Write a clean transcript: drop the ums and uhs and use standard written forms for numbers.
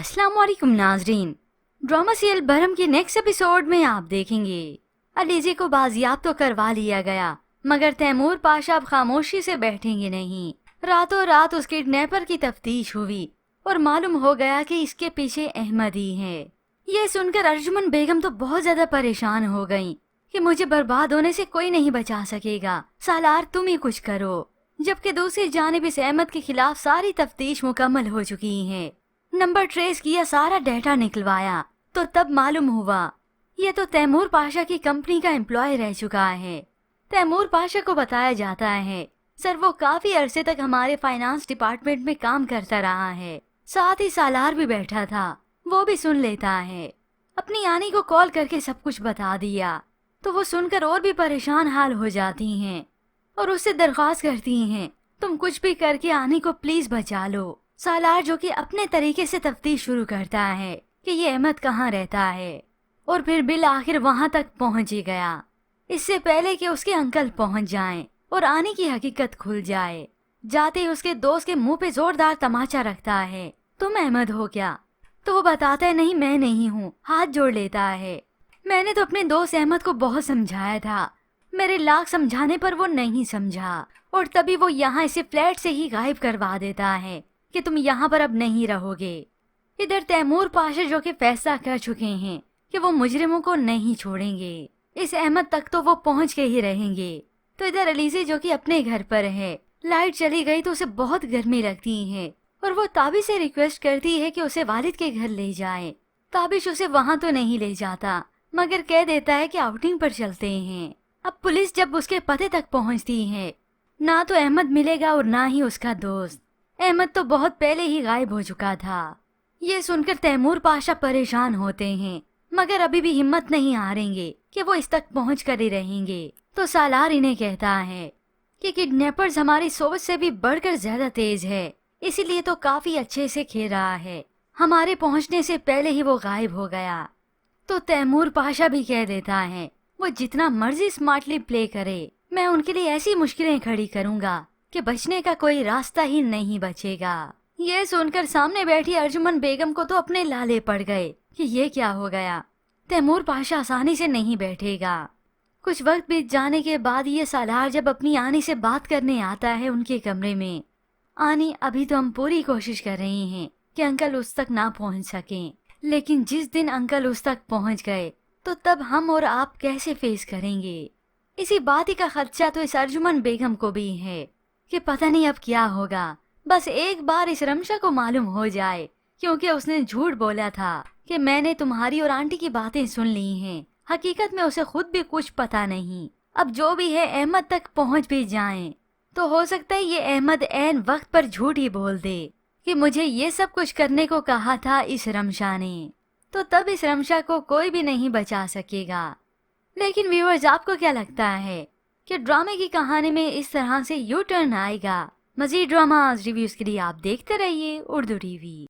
अस्सलाम वालेकुम नाजरीन। ड्रामा सीरियल बरहम के नेक्स्ट एपिसोड में आप देखेंगे अलीज़े को बाजियाब तो करवा लिया गया, मगर तैमूर पाशा अब खामोशी से बैठेंगे नहीं। रातों रात उस किडनैपर की तफ्तीश हुई और मालूम हो गया कि इसके पीछे अहमद ही है। ये सुनकर अर्जुमन बेगम तो बहुत ज्यादा परेशान हो गयी कि मुझे बर्बाद होने से कोई नहीं बचा सकेगा, सालार तुम ही कुछ करो। जबकि दूसरी जानिब इस अहमद के खिलाफ सारी तफ्तीश मुकम्मल हो चुकी है। नंबर ट्रेस किया, सारा डेटा निकलवाया तो तब मालूम हुआ ये तो तैमूर पाशा की कंपनी का एम्प्लॉय रह चुका है। तैमूर पाशा को बताया जाता है सर वो काफी अरसे तक हमारे फाइनेंस डिपार्टमेंट में काम करता रहा है। साथ ही सालार भी बैठा था, वो भी सुन लेता है। अपनी आनी को कॉल करके सब कुछ बता दिया तो वो सुनकर और भी परेशान हाल हो जाती हैं और उससे दरख्वास्त करती हैं तुम कुछ भी करके आनी को प्लीज बचा लो। सालार जो कि अपने तरीके से तफ्तीश शुरू करता है कि ये अहमद कहाँ रहता है और फिर बिल आखिर वहां तक पहुंच ही गया, इससे पहले कि उसके अंकल पहुंच जाएं और आने की हकीकत खुल जाए। जाते ही उसके दोस्त के मुंह पे जोरदार तमाचा रखता है, तुम अहमद हो क्या? तो वो बताता है नहीं मैं नहीं हूँ, हाथ जोड़ लेता है। मैंने तो अपने दोस्त अहमद को बहुत समझाया था, मेरे लाख समझाने पर वो नहीं समझा और तभी वो यहाँ इसे फ्लैट से ही गायब करवा देता है कि तुम यहाँ पर अब नहीं रहोगे। इधर तैमूर पाशा जो कि फैसला कर चुके हैं कि वो मुजरिमों को नहीं छोड़ेंगे, इस अहमद तक तो वो पहुँच के ही रहेंगे। तो इधर अलीज़े जो कि अपने घर पर है, लाइट चली गई तो उसे बहुत गर्मी लगती है और वो ताबिश से रिक्वेस्ट करती है कि उसे वालिद के घर ले जाए। ताबिश उसे वहाँ तो नहीं ले जाता मगर कह देता है कि आउटिंग पर चलते हैं। अब पुलिस जब उसके पते तक पहुँचती है ना तो अहमद मिलेगा और ना ही उसका दोस्त। अहमद तो बहुत पहले ही गायब हो चुका था। ये सुनकर तैमूर पाशा परेशान होते हैं मगर अभी भी हिम्मत नहीं हारेंगे कि वो इस तक पहुँच कर ही रहेंगे। तो सालार इन्हें कहता है कि किडनैपर्स हमारी सोच से भी बढ़कर ज्यादा तेज है, इसीलिए तो काफी अच्छे से खेल रहा है, हमारे पहुँचने से पहले ही वो गायब हो गया। तो तैमूर पाशा भी कह देता है वो जितना मर्जी स्मार्टली प्ले करे, मैं उनके लिए ऐसी मुश्किलें खड़ी करूंगा कि बचने का कोई रास्ता ही नहीं बचेगा। ये सुनकर सामने बैठी अर्जुमन बेगम को तो अपने लाले पड़ गए कि ये क्या हो गया, तैमूर पाशा आसानी से नहीं बैठेगा। कुछ वक्त बीत जाने के बाद ये सालार जब अपनी आनी से बात करने आता है उनके कमरे में, आनी अभी तो हम पूरी कोशिश कर रहे हैं कि अंकल उस तक ना पहुंच सकें, लेकिन जिस दिन अंकल उस तक पहुंच गए तो तब हम और आप कैसे फेस करेंगे। इसी बात ही का खदशा तो इस अर्जुमन बेगम को भी है कि पता नहीं अब क्या होगा। बस एक बार इस रमशा को मालूम हो जाए, क्योंकि उसने झूठ बोला था कि मैंने तुम्हारी और आंटी की बातें सुन ली हैं, हकीकत में उसे खुद भी कुछ पता नहीं। अब जो भी है अहमद तक पहुंच भी जाएं, तो हो सकता है ये अहमद ऐन वक्त पर झूठ ही बोल दे कि मुझे ये सब कुछ करने को कहा था इस रमशा ने, तो तब इस रमशा को कोई भी नहीं बचा सकेगा। लेकिन व्यूअर्स आपको क्या लगता है कि ड्रामे की कहानी में इस तरह से यू टर्न आएगा? मजीद ड्रामास रिव्यूज के लिए आप देखते रहिए उर्दू टीवी।